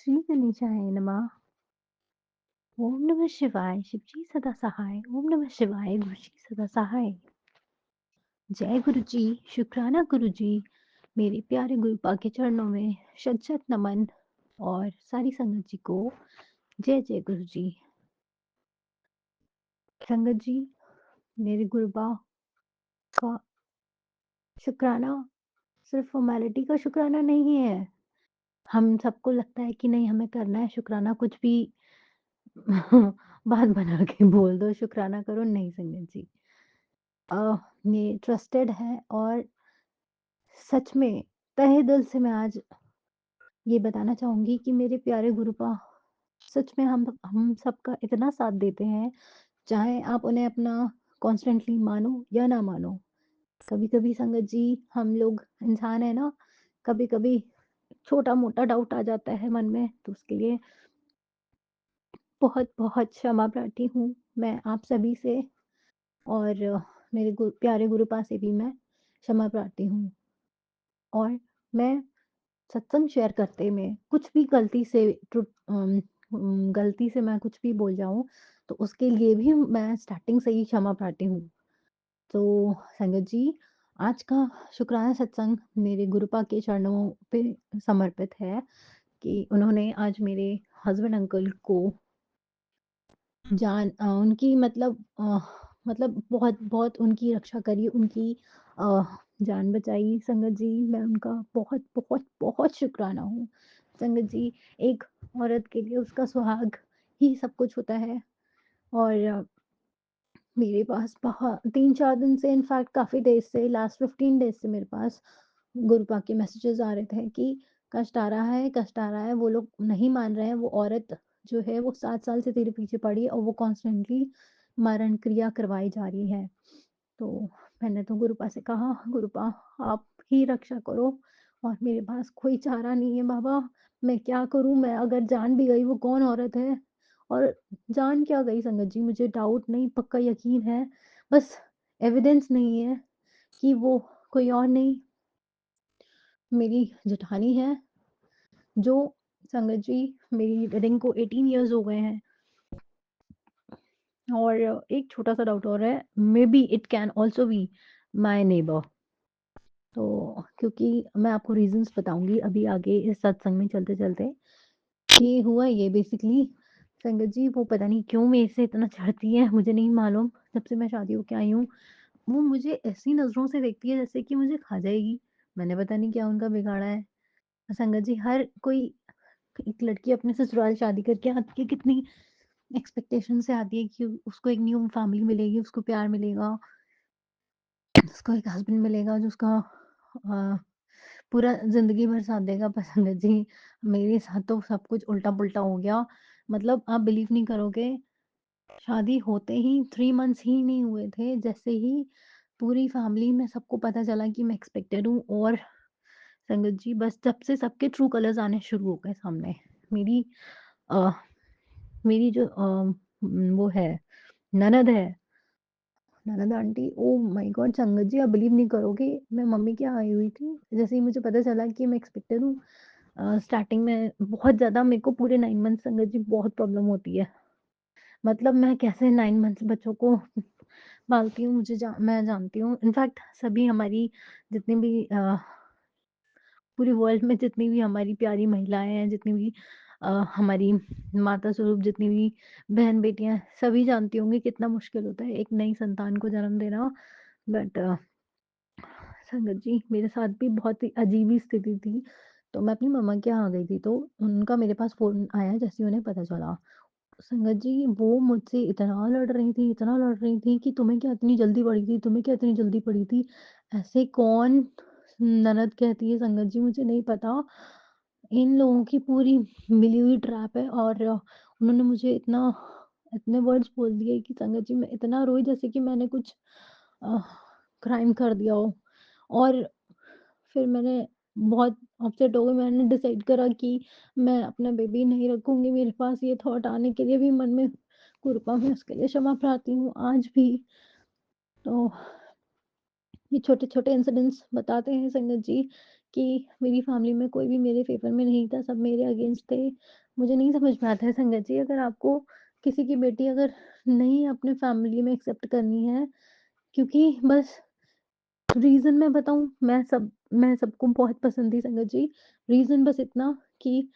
श्री गणेशाय नमः। ओम नमः शिवाय, शिवजी सदा सहाय। ओम नमः शिवाय, गुरुजी सदा सहाय। जय गुरुजी, शुक्राना गुरुजी। मेरे प्यारे गुरुपा के चरणों में शत शत नमन और सारी संगत जी को जय जय गुरुजी। संगत जी, मेरे गुरुपा का शुक्राना सिर्फ फॉर्मेलिटी का शुक्राना नहीं है। हम सबको लगता है कि नहीं हमें करना है शुक्राना, कुछ भी बात बना के बोल दो शुक्राना करो, नहीं संगत जी। अ, ये ट्रस्टेड है और सच में तहे दिल से मैं आज ये बताना चाहूँगी कि मेरे प्यारे गुरुपा सच में हम सबका इतना साथ देते हैं, चाहे आप उन्हें अपना कॉन्स्टेंटली मानो या ना मानो। कभी-कभी संगत जी हम लोग इंसान है ना, कभी-कभी छोटा-मोटा डाउट आ जाता है मन में, तो उसके लिए बहुत-बहुत क्षमा प्रार्थी हूँ मैं आप सभी से और मेरे प्यारे गुरुपा से भी मैं क्षमा प्रार्थी हूँ। और मैं सत्संग शेयर करते में कुछ भी गलती से मैं कुछ भी बोल जाऊँ, तो उसके लिए भी मैं स्टार्टिंग से ही क्षमा प्रार्थी हूँ। तो संगत जी, आज का शुक्राना सत्संग मेरे गुरुपा के चरणों पे समर्पित है कि उन्होंने आज मेरे हस्बैंड अंकल को उनकी मतलब बहुत-बहुत उनकी रक्षा करी, उनकी अ, जान बचाई। संगत जी, मैं उनका बहुत-बहुत शुकराना हूँ। संगत जी, एक औरत के लिए उसका सुहाग ही सब कुछ होता है और मेरे पास 3-4 दिन से इनफैक्ट काफ़ी देर से लास्ट 15 डेज़ से मेरे पास गुरुपा के मैसेजेस आ रहे थे कि कष्ट आ रहा है, कष्ट आ रहा है। वो लोग नहीं मान रहे हैं, वो औरत जो है वो 7 साल से तेरे पीछे पड़ी है और वो कॉन्स्टेंटली मारण क्रिया करवाई जा रही है। तो मैंने तो गुरुपा से कहा, "गुरुपा आप ही रक्षा करो और मेरे पास कोई चारा नहीं है बाबा, मैं क्या करूँ? मैं अगर जान भी गई वो कौन औरत है?" और जान क्या गई संगत जी, मुझे डाउट नहीं पक्का यकीन है, बस एविडेंस नहीं है कि वो कोई और नहीं मेरी जेठानी है, जो संगत जी मेरी वेडिंग को 18 इयर्स हो गए हैं और एक छोटा-सा डाउट और है, maybe it can also be my neighbour. तो क्योंकि मैं आपको रीज़न्स बताऊँगी अभी आगे इस सत्संग में चलते-चलते। ये हुआ ये बेसिकली संगत जी वो पता नहीं क्यों मेरे से इतना चिढ़ती है, मुझे नहीं मालूम। जब से मैं शादी होके आई हूँ, वो मुझे ऐसी नज़रों से देखती है जैसे कि मुझे खा जाएगी। मैंने पता नहीं क्या उनका बिगाड़ा है। संगत जी हर कोई एक लड़की अपने ससुराल शादी करके आती है, कितनी एक्सपेक्टेशन से आती है कि उसको एक न्यू फैमिली मिलेगी, उसको प्यार मिलेगा, उसको एक हस्बैंड मिलेगा जो उसका अ, पूरा ज़िंदगी भर साथ देगा। पर संगत जी मेरे साथ तो सब कुछ उल्टा-पुल्टा हो गया। मतलब आप बिलीव नहीं करोगे, शादी होते ही 3 मंथ्स ही नहीं हुए थे, जैसे ही पूरी फैमिली में सबको पता चला कि मैं एक्सपेक्टेड हूँ और संगत जी बस तब से सबके ट्रू कलर्स आने शुरू हो गए सामने। मेरी अ, मेरी जो वो है ननद है, ननद आंटी, ओह माय गॉड! संगत जी आप बिलीव नहीं करोगे, मैं मम्मी के यहाँ आई हुई थी, जैसे ही मुझे पता चला कि मैं एक्सपेक्टेड हूँ स्टार्टिंग में बहुत ज़्यादा मेरे को पूरे 9 मंथ्स संगत जी बहुत प्रॉब्लम होती है। मतलब मैं कैसे 9 मंथ्स बच्चों को पालती हूँ, मैं जानती हूँ। इनफैक्ट सभी हमारी जितनी भी पूरी वर्ल्ड में जितनी भी हमारी प्यारी महिलाएँ हैं, जितनी भी हमारी माता स्वरूप जितनी भी बहन-बेटियाँ हैं, सभी जानती होंगी कितना मुश्किल होता है एक नई संतान को जन्म देना। बट संगत जी मेरे साथ भी बहुत ही अजीब ही स्थिति थी। तो मैं अपनी मम्मा के यहाँ आ गई थी, तो उनका मेरे पास फ़ोन आया जैसे ही उन्हें पता चला। संगत जी वो मुझसे इतना लड़ रही थी कि तुम्हें क्या इतनी जल्दी पड़ी थी, तुम्हें क्या इतनी जल्दी पड़ी थी? ऐसे कौन ननद कहती है संगत जी मुझे नहीं पता। इन लोगों की पूरी मिली हुई ट्रैप है और उन्होंने मुझे इतने वर्ड्स बोल दिए कि संगत जी मैं इतना रोई जैसे कि मैंने कुछ अ, क्राइम कर दिया हो। और फिर मैंने बहुत अपसेट हो गई, मैंने डिसाइड करा कि मैं अपना बेबी नहीं रखूँगी, मेरे पास ये थॉट आने के लिए भी मन में कुरपा मैं उसके लिए क्षमा प्रार्थी हूँ आज भी। तो ये छोटे-छोटे इंसिडेंट्स बताते हैं संगत जी कि मेरी फैमिली में कोई भी मेरे फ़ेवर में नहीं था, सब मेरे अगेंस्ट थे। मुझे नहीं समझ में आता है संगत जी, अगर आपको किसी की बेटी अगर नहीं अपने फैमिली में एक्सेप्ट करनी है, क्योंकि बस रीज़न मैं बताऊँ, मैं सबको बहुत पसंद थी संगत जी। रीज़न बस इतना कि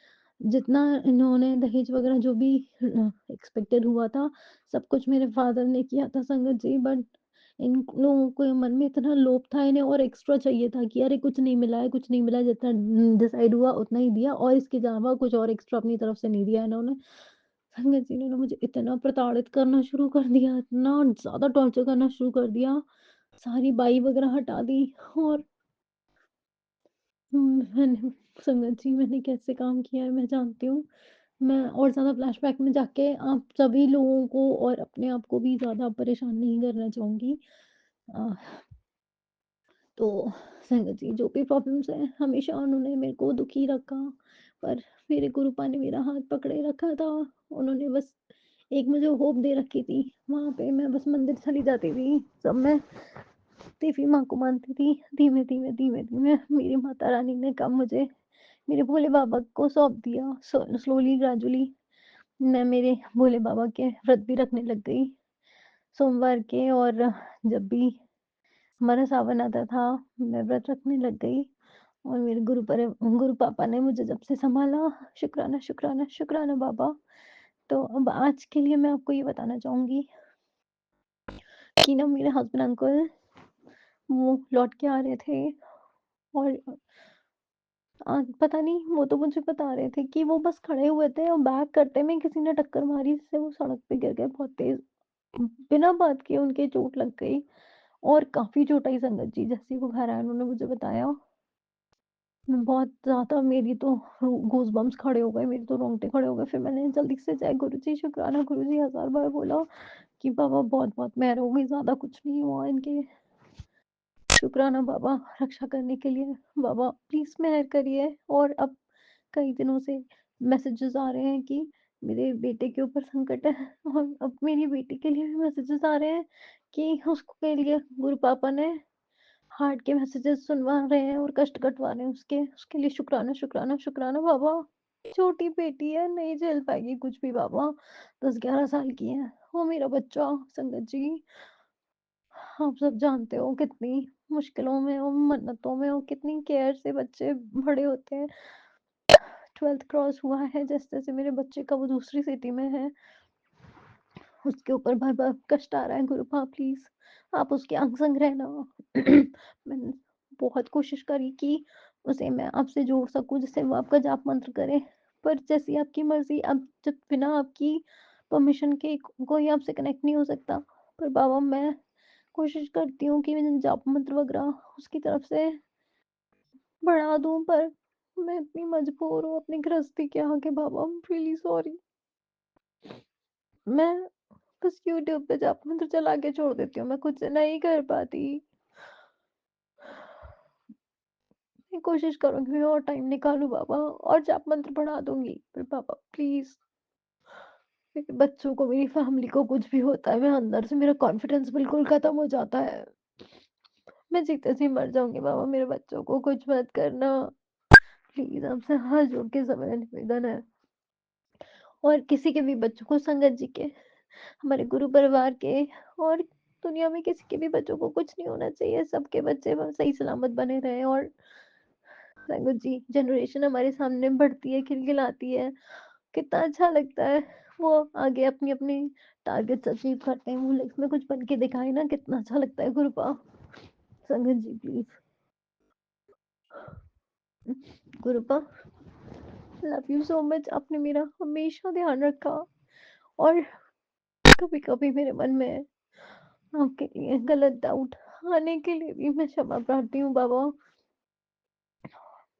जितना इन्होंने दहेज वग़ैरह जो भी एक्सपेक्टेड हुआ था, सब कुछ मेरे फ़ादर ने किया था संगत जी, बट इन लोगों के मन में इतना लोभ था, इन्हें और एक्स्ट्रा चाहिए था कि अरे कुछ नहीं मिला है, कुछ नहीं मिला है, जितना डिसाइड हुआ उतना ही दिया और इसके अलावा कुछ और एक्स्ट्रा अपनी तरफ से नहीं दिया इन्होंने। संगत जी ने ना मुझे इतना प्रताड़ित करना शुरू कर दिया, इतना ज़्यादा टॉर्चर करना शुरू कर दिया, सारी बाई वग़ैरह हटा दी और मैंने संगत जी मैंने कैसे काम किया है मैं जानती हूँ। मैं और ज़्यादा फ्लैशबैक में जाके आप सभी लोगों को और अपने आप को भी ज़्यादा परेशान नहीं करना चाहूँगी। अ, तो संगत जी जो भी प्रॉब्लम्स हैं हमेशा उन्होंने मेरे को दुखी रखा, पर मेरे गुरुपा ने मेरा हाथ पकड़े रखा था। उन्होंने बस एक मुझे होप दे रखी थी, वहाँ पे मैं बस मंदिर चली जाती थी। सब मैं देवी माँ को मानती थी। धीमे-धीमे, धीमे-धीमे मेरी माता रानी ने कब मुझे मेरे भोले बाबा को सौंप दिया। स्लोली ग्रेजुअली मैं मेरे भोले बाबा के व्रत भी रखने लग गई सोमवार के, और जब भी हमारा सावन आता था, मैं व्रत रखने लग गई और मेरे गुरु पापा ने मुझे जब से सँभाला, शुक्राना, शुक्राना, शुक्राना बाबा। तो अब आज के लिए मैं आपको ये बताना चाहूँगी कि ना मेरे हस्बैंड अंकल वो लौट के आ रहे थे और पता नहीं, वो तो मुझे बता रहे थे कि वो बस खड़े हुए थे और बैक करते में किसी ने टक्कर मारी, जिससे वो सड़क पे गिर गए बहुत तेज़। बिना बात किए उनके चोट लग गई और काफ़ी चोट आई संगत जी। जैसे ही वो घर आए उन्होंने मुझे बताया, मैं बहुत ज़्यादा मेरी तो गूज़बम्प्स खड़े हो गए, मेरे तो रोंगटे खड़े हो गए। फिर मैंने जल्दी से जय गुरुजी, शुक्राना गुरुजी 1000 बार बोला कि बाबा बहुत-बहुत मेहर हो गई, ज़्यादा कुछ नहीं हुआ इनके। शुक्राना बाबा रक्षा करने के लिए, बाबा प्लीज़ मेहर करिए। और अब कई दिनों से मैसेजेस आ रहे हैं कि मेरे बेटे के ऊपर संकट है और अब मेरी बेटी के लिए भी मैसेजेस आ रहे हैं कि उसको के लिए गुरु पापा ने हार्ट के मैसेजेस सुनवा रहे हैं और कष्ट कटवा रहे हैं उसके, उसके लिए शुक्राना, शुक्राना, शुक्राना बाबा। छोटी बेटी है, नहीं झेल पाएगी कुछ भी बाबा, 10-11 साल की है। वो मेरा बच्चा संगत जी, आप सब जानते हो कितनी मुश्किलों में और मन्नतों में और कितनी केयर से बच्चे बड़े होते हैं। 12th क्रॉस हुआ है, जैसे-जैसे मेरे बच्चे का वो दूसरी सिटी में है, उसके ऊपर भर-भर कष्ट आ रहा है। गुरुपा प्लीज़ आप उसके अंग-संग रहना। मैंने बहुत कोशिश करी कि उसे मैं आपसे जोड़ सकूँ जिससे वो आपका जाप मंत्र करे, पर जैसी आपकी मर्ज़ी, अब जब बिना आपकी परमिशन के कोई आपसे कनेक्ट नहीं हो सकता। पर बाबा मैं कोशिश करती हूँ कि मैं जाप मंत्र वगैरह उसकी तरफ से बढ़ा दूँ, पर मैं इतनी मजबूर हूँ अपनी गृहस्थी के आगे बाबा, आई एम रियली सॉरी। मैं बस यूट्यूब पे जाप मंत्र चला के छोड़ देती हूँ, मैं खुद से नहीं कर पाती। मैं कोशिश करूँगी मैं और टाइम निकालूँ बाबा और जाप मंत्र बढ़ा दूँगी। पर बाबा प्लीज़, मेरे बच्चों को, मेरी फैमिली को कुछ भी होता है, मैं अंदर से मेरा कॉन्फिडेंस बिल्कुल खत्म हो जाता है। मैं जीते जी मर जाऊँगी बाबा, मेरे बच्चों को कुछ मत करना। प्लीज़ आपसे हाथ जोड़ के समय निवेदन है। और किसी के भी बच्चों को, संगत जी के, हमारे गुरु परिवार के और दुनिया में किसी के भी बच्चों को कुछ नहीं होना चाहिए। सबके बच्चे सही सलामत बने रहें और संगत जी जनरेशन हमारे सामने बढ़ती है, खिलखिलाती है। कितना अच्छा लगता है। वो आगे अपनी-अपनी टारगेट्स अचीव करते हैं। वो लाइफ में कुछ बन के दिखाए ना, कितना अच्छा लगता है गुरुपा। संगत जी please, Gurupa love you so much. आपने मेरा हमेशा ध्यान रखा और कभी-कभी मेरे मन में आपके लिए गलत डाउट आने के लिए भी मैं क्षमा प्रार्थी हूँ बाबा।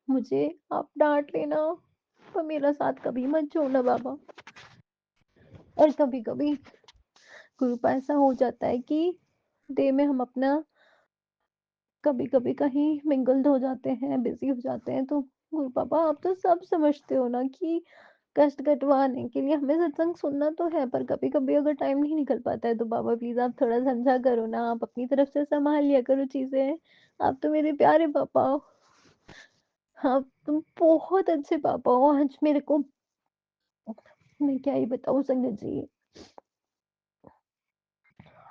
मुझे आप डाँट लेना, पर मेरा साथ कभी मत छोड़ना बाबा। और कभी-कभी गुरुपा ऐसा हो जाता है कि डे में हम अपना कभी-कभी कहीं मिंगल्ड हो जाते हैं, बिज़ी हो जाते हैं, तो गुरु पापा आप तो सब समझते हो ना कि कष्ट कटवाने के लिए हमें सत्संग सुनना तो है, पर कभी-कभी अगर टाइम नहीं निकल पाता है तो बाबा प्लीज़ आप थोड़ा समझा करो ना, आप अपनी तरफ से सँभाल लिया करो चीज़ें। आप तो मेरे प्यारे पापा हो। आप तुम बहुत अच्छे पापा हो। आज मेरे को मैं क्या ही बताऊँ संगत जी।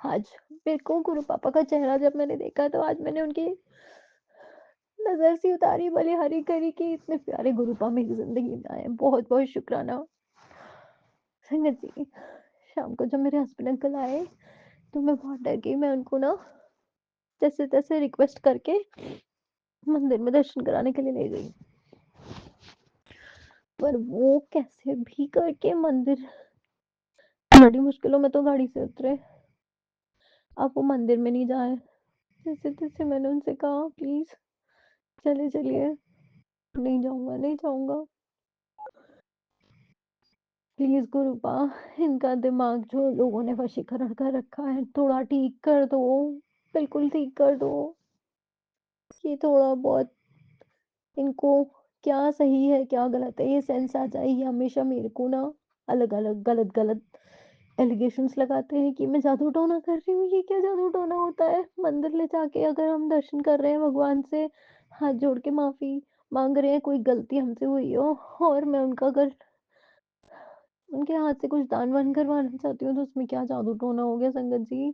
आज मेरे को गुरु पापा का चेहरा जब मैंने देखा तो आज मैंने उनकी नज़र सी उतारी, बलिहारी करी कि इतने प्यारे गुरु पापा मेरी ज़िंदगी में आए। बहुत-बहुत शुक्राना संगत जी। शाम को जब मेरे हस्बैंड अंकल आए तो मैं बहुत डर गई। मैं उनको ना जैसे-तैसे रिक्वेस्ट करके मंदिर में दर्शन कराने के लिए ले गई। पर वो कैसे भी करके मंदिर बड़ी मुश्किलों में तो गाड़ी से उतरे। अब वो मंदिर में नहीं जाए। जैसे-तैसे मैंने उनसे कहा प्लीज़ चले चलिए। नहीं जाऊँगा, नहीं जाऊँगा। प्लीज़ गुरुपा इनका दिमाग जो लोगों ने वशीकरण कर रखा है थोड़ा ठीक कर दो। बिल्कुल ठीक कर दो। ये थोड़ा बहुत इनको क्या सही है, क्या गलत है ये सेंस आ जाए। ये हमेशा मेरे को ना अलग-अलग, गलत-गलत एलिगेशंस लगाते हैं कि मैं जादू टोना कर रही हूँ। ये क्या जादू टोना होता है? मंदिर ले जाके अगर हम दर्शन कर रहे हैं भगवान से हाथ जोड़ के माफ़ी माँग रहे हैं, कोई गलती हमसे हुई हो और मैं उनका अगर उनके हाथ से कुछ दान-वान करवाना चाहती हूँ तो उसमें क्या जादू टोना हो गया संगत जी।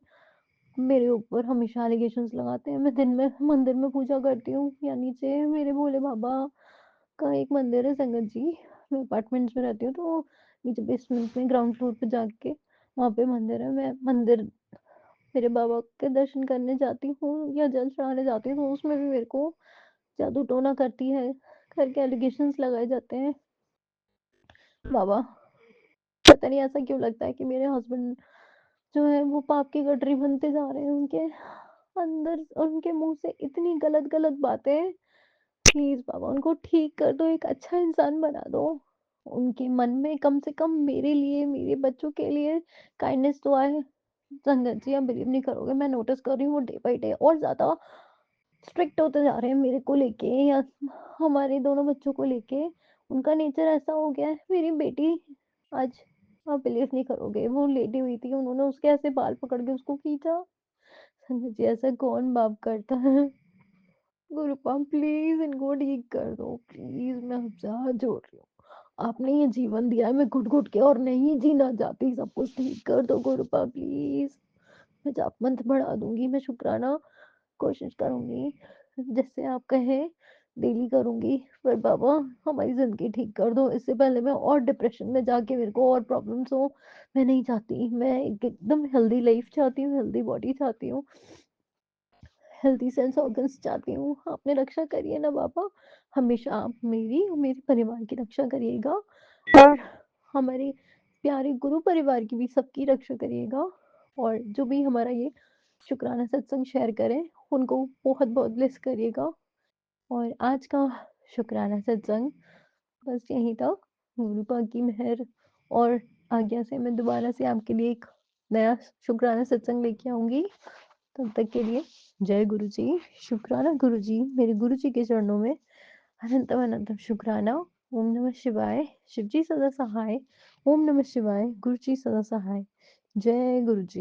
मेरे ऊपर हमेशा एलिगेशंस लगाते हैं। मैं दिन में मंदिर में पूजा करती हूँ या नीचे मेरे भोले बाबा का एक मंदिर है संगत जी। मैं अपार्टमेंट्स में रहती हूँ तो नीचे बेसमेंट में ग्राउंड फ्लोर पे जाके वहाँ पे मंदिर है। मैं मंदिर मेरे बाबा के दर्शन करने जाती हूँ या जल चढ़ाने जाती हूँ तो उसमें भी मेरे को जादू टोना करती है करके एलिगेशंस लगाए जाते हैं। बाबा पता नहीं ऐसा क्यों लगता है कि मेरे हस्बैंड जो है वो पाप की गठरी बनते जा रहे हैं। उनके अंदर उनके मुँह से इतनी गलत-गलत बातें। प्लीज़ बाबा उनको ठीक कर दो, एक अच्छा इंसान बना दो। उनके मन में कम से कम मेरे लिए, मेरे बच्चों के लिए काइंडनेस तो आए। संगत जी आप बिलीव नहीं करोगे मैं नोटिस कर रही हूँ वो डे बाय डे और ज़्यादा स्ट्रिक्ट होते जा रहे हैं मेरे को लेके या हमारे दोनों बच्चों को लेके। उनका नेचर ऐसा हो गया है। मेरी बेटी आज आप बिलीव नहीं करोगे वो लेटी हुई थी, उन्होंने उसके ऐसे बाल पकड़ के उसको खींचा। संगत जी ऐसा कौन बाप करता है? गुरुपा प्लीज़ इनको ठीक कर दो, प्लीज़ मैं आपसे हाथ जोड़ रही हूँ। आपने ये जीवन दिया है मैं घुट-घुट के और नहीं जीना चाहती, सब कुछ ठीक कर दो गुरुपा प्लीज़। मैं जाप मंत्र बढ़ा दूँगी, मैं शुक्राना कोशिश करूँगी, जैसे आप कहें डेली करूँगी। पर बाबा हमारी ज़िंदगी ठीक कर दो, इससे पहले मैं और डिप्रेशन में जाके मेरे को और प्रॉब्लम्स हो, मैं नहीं चाहती। मैं एक एकदम हेल्दी लाइफ़ चाहती हूँ, हेल्दी बॉडी चाहती हूँ। हेल्दी सेंस ऑर्गन्स चाहती हूँ। अपनी रक्षा करिए ना बाबा। हमेशा आप मेरी और मेरे परिवार की रक्षा करिएगा और हमारे प्यारे गुरु परिवार की भी सबकी रक्षा करिएगा। और जो भी हमारा ये शुक्राना सत्संग शेयर करें, उनको बहुत-बहुत ब्लेस करिएगा। और आज का शुक्राना सत्संग बस यहीं तक। गुरु पाक की मेहर और आज्ञा से मैं दोबारा से आपके लिए एक नया शुक्राना सत्संग लेके आऊँगी। तब तक के लिए जय गुरु जी। शुक्राना गुरु जी, मेरे गुरु जी के चरणों में अनंतम अनंतम शुक्राना। ओम नमः शिवाय। शिव जी सदा सहाय। ओम नमः शिवाय। गुरु जी सदा सहाय। जय गुरु जी।